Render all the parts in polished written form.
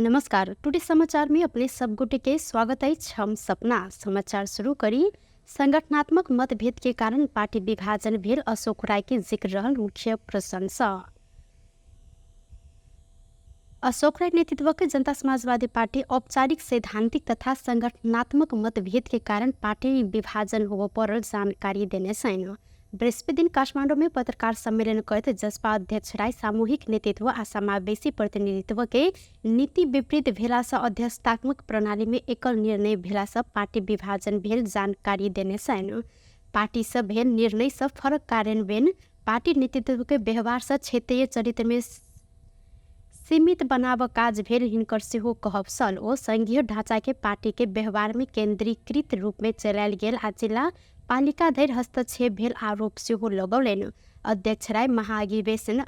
नमस्कार। टुडे समाचार में अपने सब गोटे के स्वागत है। हम सपना समाचार शुरू करी। संगठनात्मक मतभेद के कारण पार्टी विभाजन भेल, अशोक राय के जिक्र रहल मुख्य प्रशंसा। अशोक राय नेतृत्व के जनता समाजवादी पार्टी औपचारिक सैद्धांतिक तथा संगठनात्मक मतभेद के कारण पार्टी विभाजन होबो पर जानकारी देने छैन। बृहस्पति दिन काठमाडौँ में पत्रकार सम्मेलन करत जसपा अध्यक्ष राय सामूहिक नेतृत्व आ समावेशी प्रतिनिधित्व के नीति विपरीत भेला से अध्यक्षतात्मक प्रणाली में एकल निर्णय भेला से पार्टी विभाजन भेल जानकारी देने छैन। पार्टी से भेल निर्णय से फरक कार्यान्वयन पार्टी नेतृत्व के व्यवहार से क्षेत्रीय चरित्र में सीमित बनाव काज भेल हिनकर सेहो कहब सल। ओ संघीय ढांचा के पार्टी के व्यवहार में केंद्रीकृत रूप में चलायल गेल आ जिला पालिका धरि हस्तक्षेप भेल आरोप सेहो लगौलनि। अध्यक्ष राय महाधिवेशन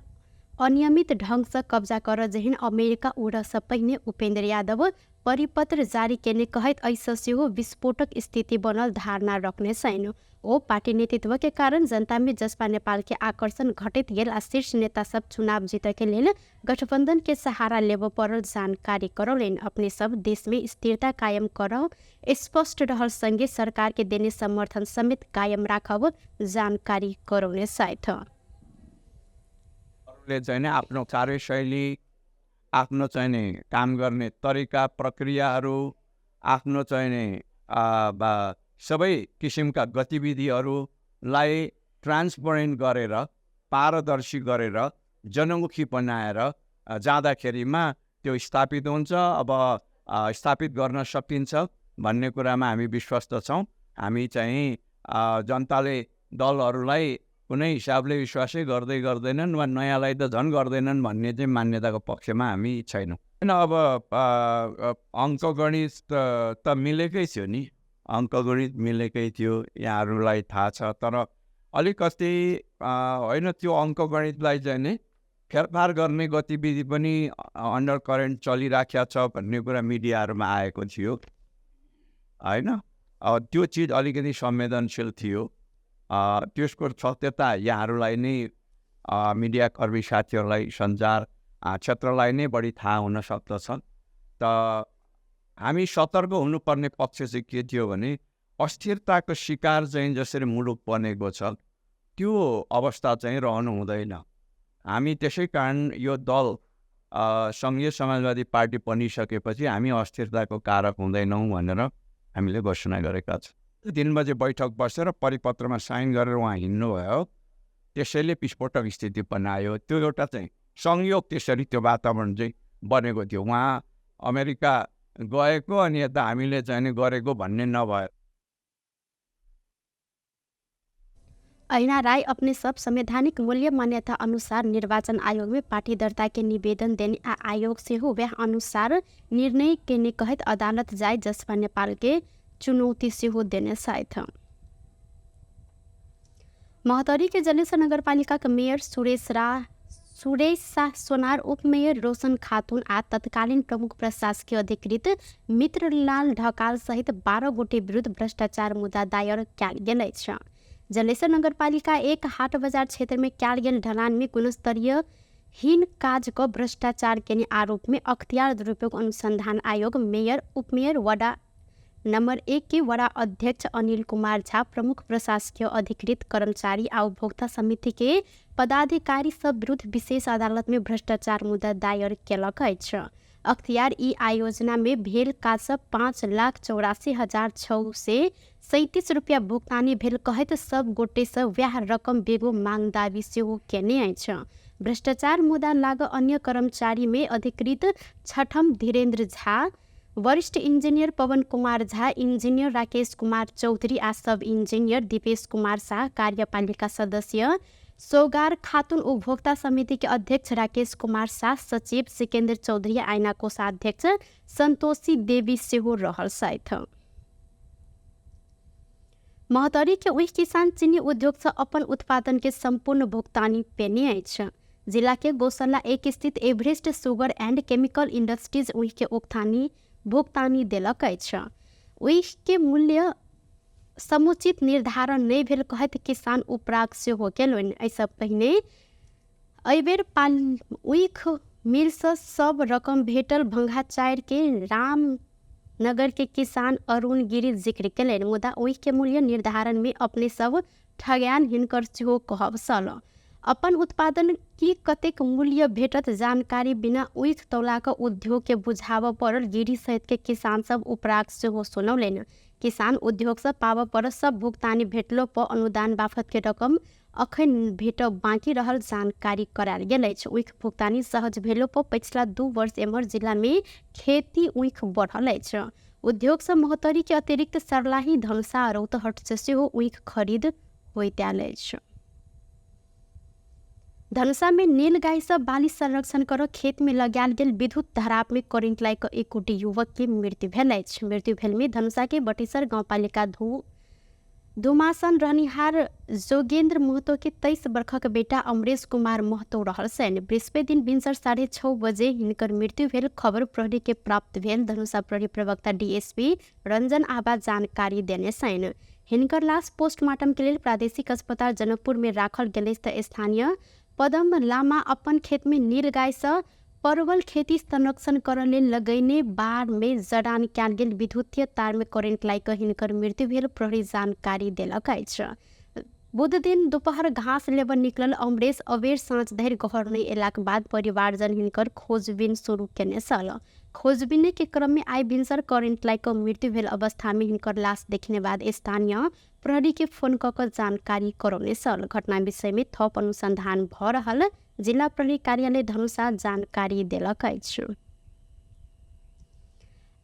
अनियमित ढंग से कब्जा कर जहिन अमेरिका उड़ से पहिने उपेंद्र यादव परिपत्र जारी केने कहत ऐसा सेहो विस्फोटक स्थिति बनल धारणा रखने छैन। ओ पार्टी नेतृत्व के कारण जनता में जसपा नेपाल के आकर्षण घटित गेल आ शीर्ष नेता सब चुनाव जीते के लेल गठबंधन के सहारा लेव पर जानकारी करौलेन। अपने सब देश में स्थिरता कायम कर स्पष्ट रहल संगे सरकार के देने समर्थन समेत कायम राखब जानकारी करौने साथ आफ्नो कार्यशैली, आफ्नो काम गर्ने तरिका प्रक्रियाहरू, आफ्नो सबै किसिमका गतिविधिहरूलाई ट्रान्सपरेन्ट गरेर पारदर्शी गरेर जनमुखी बनाएर जाँदाखेरिमा त्यो स्थापित हुन्छ। अब स्थापित गर्न सकिन्छ भन्ने कुरामा हामी विश्वस्त छौँ। हामी जनताले दलहरूलाई कुनै हिसाबले विश्वासै गर्दैनन् वा नयाँलाई त झन् गर्दैनन् भन्ने मान्यताको पक्षमा हामी छैनौँ। अब अङ्कगणित त मिलेकै थियो नि, अङ्कगणित मिलेकै थियो, यहाँहरूलाई थाहा छ। तर अलिकति होइन, त्यो अङ्कगणितलाई नि फेरफार गर्ने गतिविधि पनि अन्डर करेन्ट चलिराखेको छ भन्ने कुरा मिडियाहरूमा आएको थियो होइन। त्यो चिज अलिकति संवेदनशील थियो। त्यसको सत्यता यहाँहरूलाई नै मिडियाकर्मी साथीहरूलाई सञ्चार क्षेत्रलाई नै बढी थाहा हुन सक्दछ। त हामी सतर्क हुनुपर्ने पक्ष चाहिँ के थियो भने अस्थिरताको शिकार जसरी मुलुक बनेको छ त्यो अवस्था रहनु हुँदैन। हामी त्यसै कारण यो दल सङ्घीय समाजवादी पार्टी बनिसकेपछि हामी अस्थिरताको कारक हुँदैनौँ भनेर हामीले घोषणा गरेका छौँ। 3 बजे बैठक बसेर परिपत्रमा साइन गरेर उहाँ हिँड्नुभयो। त्यसैले विस्फोटक स्थिति बनायो। त्यो एउटा संयोग, त्यसरी त्यो वातावरण बनेको थियो। उहाँ अमेरिका गएको अनि यता हामीले गरेको भन्ने नभएर। ऐना राय अपने सब संवैधानिक मूल्य मान्यता अनुसार निर्वाचन आयोग में पार्टी दर्ता के निवेदन देने आ आयोग से हो वह अनुसार निर्णय के कहत अदालत जाए जसपा नेपाल के चुनौती से हो देने साथ। महोत्तरी के जलेश्वर नगरपालिका के मेयर सुरेश शाह सोनार, उपमेयर रोशन खातून आ तत्कालीन प्रमुख प्रशासकीय अधिकृत मित्रलाल ढकाल सहित 12 गोटे विरुद्ध भ्रष्टाचार मुद्दा दायर कयल गेल अछि। जलेश्वर नगरपालिका 1 हाट बजार क्षेत्र में कयल गेल ढलान में गुणस्तरीय हीन काज को भ्रष्टाचार के आरोप में अख्तियार दुरुपयोग अनुसंधान आयोग मेयर, उपमेयर, वडा नंबर 1 के वडा अध्यक्ष अनिल कुमार झा, प्रमुख प्रशासकीय अधिकृत कर्मचारी आ उपभोक्ता समिति के पदाधिकारी सब विरुद्ध विशेष अदालत में भ्रष्टाचार मुद्दा दायर केलक अछि। अख्तियार ई आयोजना में भेल काज 5,84,637 रुपया भुगतानी भेल कहत सब गोटे से व्याह रकम बेगो मांग दावी सेहो केने अछि। भ्रष्टाचार मुद्दा लाग अन्य कर्मचारी में अधिकृत छठम धीरेन्द्र झा, वरिष्ठ इंजीनियर पवन कुमार झा, इंजीनियर राकेश कुमार चौधरी आ सब इंजीनियर दीपेश कुमार शाह, कार्यपालिका सदस्य सौगार खातून, उपभोक्ता समिति के अध्यक्ष राकेश कुमार शाह, सचिव सिकेंद्र चौधरी, आइना कोषाध्यक्ष संतोषी देवी सेहो रहल साथ। महोत्तरी के उही किसान चीनी उद्योग से अपन उत्पादन के संपूर्ण भुगतानी पेने अछि। जिला के गौशाला 1 स्थित Everest sugar and chemical industries उही के भुगतानी देलक अछि। उही के मूल्य समुचित निर्धारण नहीं भेल कहत किसान उपराग से हो गेल। ऐसा पहिने अबेर मिल से सब रकम भेटल भंगाचार के रामनगर के किसान अरुण गिरी जिक्र कयलनि। मुदा ओहि के मूल्य निर्धारण में अपने सब ठग्यान हिनकर सेहो कहब सल। अपन उत्पादन की कतेक मूल्य भेटत जानकारी बिना ओहि तौलाक उद्योग के बुझाव पड़ल गिरी सहित के किसान सब उपराग सेहो सुनौलनि। किसान उद्योग से पाव पर सब भुगतानी भेटलो पर अनुदान बाफत के रकम अखन भेटब बाँकी रहल जानकारी करायल गेल अछि। ऊख भुगतानी सहज भेलो पर पिछला 2 वर्ष एम्हर जिला में खेती ऊख बढ़ल अछि। उद्योग से महोत्तरी के अतिरिक्त सर्लाही धनुषा रौतहट से सेहो ऊख खरीद होइत आयल अछि। धनुषा में नील गाय से बाली संरक्षण कर खेत में लगायल गेल विद्युत धाराप में करेंट लाग एक गोटे युवक के मृत्यु भेल अछि। मृत्यु भेल में धनुषा के बटेसर गाउँपालिका धुमासन रहनिहार जोगेन्द्र महतो के 23 वर्षक बेटा अमरेश कुमार महतो रहल छन्। बृहस्पति दिन भिनसर 6:30 बजे हिनकर मृत्यु भेल खबर प्रहरी के प्राप्त भेल। धनुषा प्रहरी प्रवक्ता डीएसपी रंजन आबा जानकारी देने छन्। हिनकर लाश पोस्टमार्टम के लिए प्रादेशिक अस्पताल जनकपुर में राखल गेल त स्थानीय पदम लामा अपन खेत में नील गाय से परवल खेती संरक्षण कर लेल लगैने बाढ़ में जड़ान कयल गेल विद्युतीय तार में करेंट लाग हिनकर मृत्यु भेल प्रहरी जानकारी देलक अछि। बुध दिन दोपहर घास लेबऽ निकलल अमरेश अबेर साँझ धरि घर नहीं अयलाक बाद परिवारजन हिनकर खोजबीन शुरू केने छल। खोजबीन के क्रम में आइ भिनसर करेंट लाग मृत्यु भेल अवस्था में हिनकर लाश देखने बाद स्थानीय प्रहरी के फोन कऽ जानकारी करौने छल। घटना विषय में थप अनुसंधान भ रहल जिला प्रहरी कार्यालय धनुषा जानकारी देलक अछि।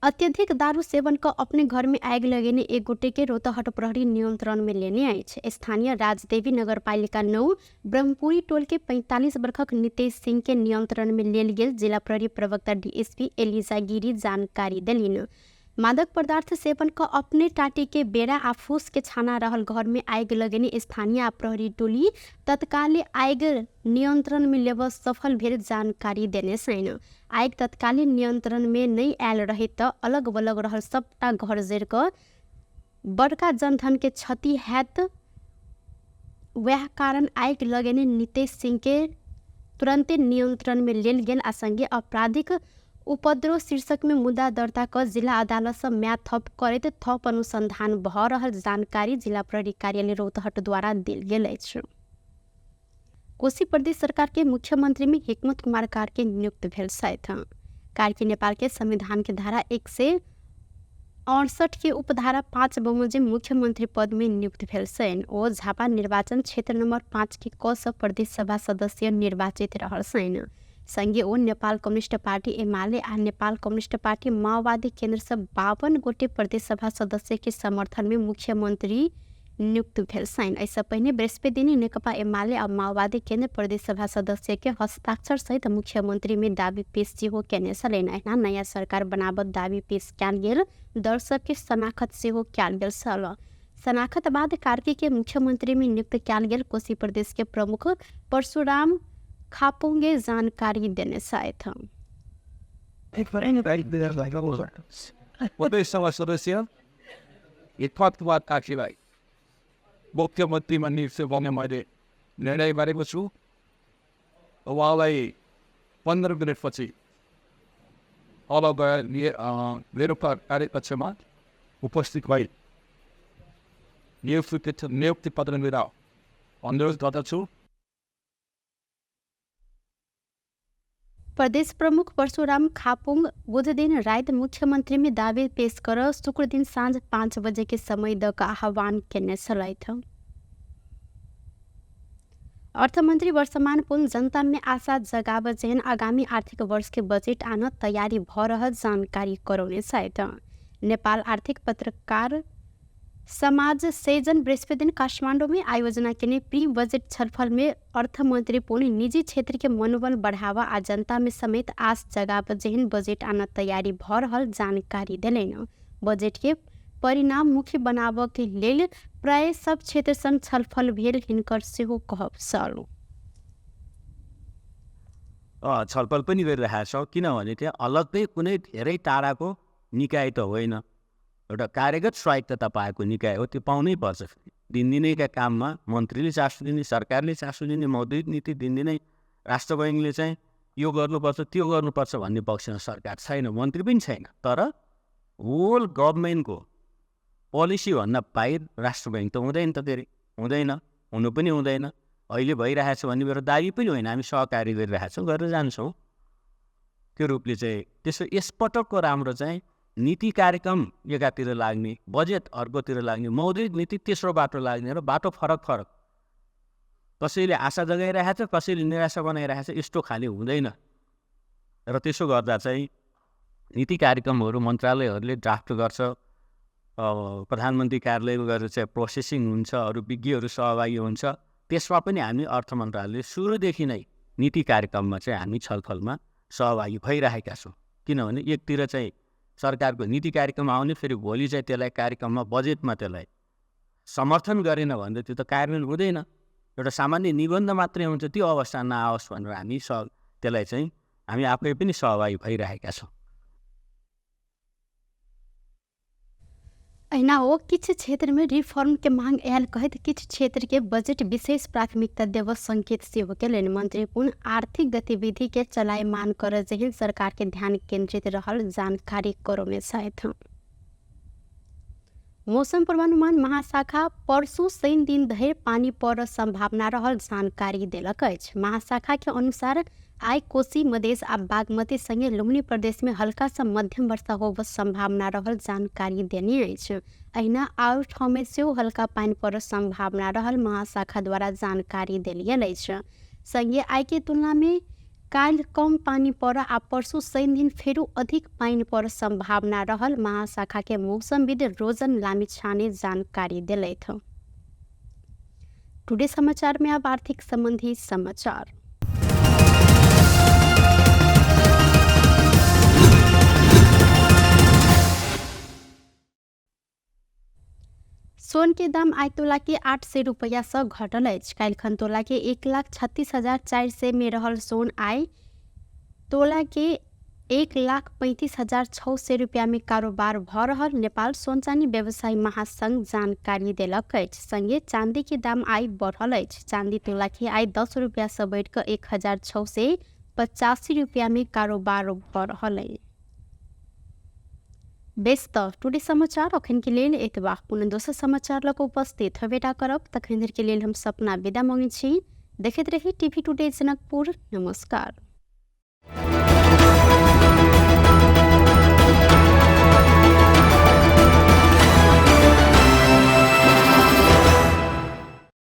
अत्यधिक दारू सेवन का अपने घर में आग लगेने एक गोटे के रोतहट प्रहरी नियंत्रण में लेने अछि। स्थानीय राजदेवी नगरपालिका 9 ब्रह्मपुरी टोल के 45 वर्षक नितेश सिंह के नियंत्रण में लेल गेल। जिला प्रहरी प्रवक्ता डीएसपी एलिजा गिरी जानकारी देलिन। मादक पदार्थ सेवन का अपने टाटी के बेड़ा आ फूस के छाना रहल घर में आग लगेने स्थानीय आ प्रहरी टोली तत्काले आग नियंत्रण में लेब सफल भेल जानकारी देने छन्। आग तत्कालीन नियंत्रण में नहीं आयल रहे त अलग बलग रहल सबटा घर जरि क बड़का जनधन के क्षति हैत। वह कारण आग लगेने नितेश सिंह के तुरंते नियंत्रण में लेल गेल आ संगे आपराधिक उपद्रव शीर्षक में मुद्दा दर्ता कर जिला अदालत से म्याद थप करैत थप अनुसंधान भ रहल जानकारी जिला प्रहरी कार्यालय रौतहट द्वारा देल गेल अछि। कोशी प्रदेश सरकार के मुख्यमंत्री में हिकमत कुमार कार्की नियुक्त भेल छथि। कार्की नेपाल के संविधान के धारा 168 के उपधारा 5 बमोजिम मुख्यमंत्री पद में नियुक्त भेल छन्। ओ झापा निर्वाचन क्षेत्र नंबर 5 के क से प्रदेश सभा सदस्य निर्वाचित रहल छन्। संगे ओ नेपाल कम्युनिस्ट पार्टी एमाले आ नेपाल कम्युनिस्ट पार्टी माओवादी केंद्र से 52 गोटे प्रदेश सभा सदस्य के समर्थन में मुख्यमंत्री नियुक्त भेल छन्। ऐसा पहिने बृहस्पति दिन नेकपा एमाले आ माओवादी केंद्र प्रदेश सभा सदस्य के हस्ताक्षर सहित मुख्यमंत्री में दावी पेश सेहो केने छलनि। अहिना नया सरकार बनाबत दावी पेश कयल गेल दर्शक के शनाखत सेहो कयल गेल छल। शनाखत बाद कार्की के मुख्यमंत्री में नियुक्त कयल गेल कोशी प्रदेश के प्रमुख परशुराम खापुंगे जानकारी देने छथि। मुख्यमंत्री नियुक्त गर्ने मैले निर्णय गरेको छु। उहाँलाई 15 मिनटपछि अब मेरो कार्यकक्षमा उपस्थित भई नियुक्ति पत्र लिएर अनुरोध गर्दछु। प्रदेश प्रमुख परशुराम खापुंग बुध दिन रात मुख्यमंत्री में दावे पेश कर शुक्र दिन साँझ 5 बजे के समय द का आह्वान केने छलथि। अर्थमंत्री वर्षमान पुन जनता में आशा जगाव जेहन आगामी आर्थिक वर्ष के बजेट आन तैयारी भ रहल जानकारी करौने छथि। नेपाल आर्थिक पत्रकार समाज सेजन बृहस्पति दिन काठमाडौँ में आयोजना केने प्री बजट छलफल में अर्थमंत्री पुन निजी क्षेत्र के मनोबल बढ़ावा आ जनता में समेत आश जगाव जेहन बजेट आन तैयारी भ रहल जानकारी देलनि। बजेट के परिणाम मुख्य बनाव के लेल प्राय सब क्षेत्र संग छलफल भेल हिनकर सेहो कहब छल। छलफल पनि गरिरहेका छौँ, किनभने त्यहाँ अलग्गै कुनै धेरै टाढाको निकाय त होइन, एउटा कार्यगत स्वायत्तता पाएको निकाय हो। त्यो पाउनै पर्छ। दिनदिनैका काममा मन्त्रीले चासो दिने, सरकारले चासो दिने, मौद्रिक नीति दिनदिनै राष्ट्र बैङ्कले चाहिँ यो गर्नुपर्छ त्यो गर्नुपर्छ भन्ने पक्षमा सरकार छैन, मन्त्री पनि छैन। तर होल गभर्मेन्टको पोलिसीभन्दा बाहिर राष्ट्र ब्याङ्क त हुँदैन त, धेरै हुँदैन, हुनु पनि हुँदैन। अहिले भइरहेछ भन्ने मेरो दाबी पनि होइन, हामी सहकारी गरिरहेछौँ, गरेर जान्छौँ। त्यो रूपले चाहिँ त्यसो यसपटकको राम्रो चाहिँ नीति कार्यक्रम एकातिर लाग्ने, बजेट अर्कोतिर लाग्ने, मौद्रिक नीति तेस्रो बाटो लाग्ने र बाटो फरक फरक, कसैले आशा जगाइरहेछ, कसैले निराशा बनाइरहेछ, यस्तो खाले हुँदैन। र त्यसो गर्दा चाहिँ नीति कार्यक्रमहरू मन्त्रालयहरूले ड्राफ्ट गर्छ, प्रधानमन्त्री कार्यालयमा गएर चाहिँ प्रोसेसिङ हुन्छ, अरू विज्ञहरू सहभागी हुन्छ। त्यसमा पनि हामी अर्थ मन्त्रालयले सुरुदेखि नै नीति कार्यक्रममा चाहिँ हामी छलफलमा सहभागी भइरहेका छौँ। किनभने एकतिर चाहिँ सरकारको नीति कार्यक्रम आउने, फेरि भोलि चाहिँ त्यसलाई कार्यक्रममा बजेटमा त्यसलाई समर्थन गरेन भने त्यो त कार्यान्वयन हुँदैन। एउटा सामान्य निबन्ध मात्रै हुन्छ, त्यो अवस्था नआओस् भनेर हामी त्यसलाई चाहिँ हामी आफै पनि सहभागी भइरहेका छौँ। ऐना हो किछु क्षेत्र में रिफॉर्म के मांग आयल कहत किछु क्षेत्र के बजट विशेष प्राथमिकता देव संकेत सेहो केलन। मंत्री पुनः आर्थिक गतिविधि के चलायमान कर जहिल सरकार के ध्यान केंद्रित रहल जानकारी करो में शायद। मौसम पूर्वानुमान महाशाखा परसों शनि दिन धरि पानी पर संभावना रहल जानकारी देलक अछि। महाशाखा के अनुसार आइ कोशी मधेश आ बागमती संगे लुम्बिनी प्रदेश में हल्का से मध्यम वर्षा होब संभावना रहल जानकारी देने अछि। अहिना आउर ठाउँ में सेहो हल्का पानी पर संभावना रहल महाशाखा द्वारा जानकारी देल गेल अछि। संगे आइ के तुलना में काल कम पानी पर आ परसों शनि दिन फेरू अधिक पानी पर संभावना रहल महाशाखा के मौसमविद रोजन लामिछाने जानकारी दिलैथ। टुडे समाचार में अब आर्थिक संबंधी समाचार। सोन के दाम आइ तोला के 800 रुपया से घटल अछि। काल्हिखन तोला के 1,36,400 में रहल सोन आइ तोला के 1,35,600 रुपया में कारोबार भ रहल नेपाल सोन चांदी व्यवसायी महासंघ जानकारी देलक अछि। संगे चांदी के दाम आइ बढ़ल अछि। चांदी तोला के आइ 10 रुपया से बढ़ कर 1,685 रुपया में कारोबार भ रहल अछि। बेस त टुडे समाचार अखन के लेल एतबा। पुनः दोसर समाचार लक उपस्थित हेबेटा करब। तखन धरि के लेल हम सपना विदा मांगै छी। देखैत रही टीवी टुडे जनकपुर। नमस्कार।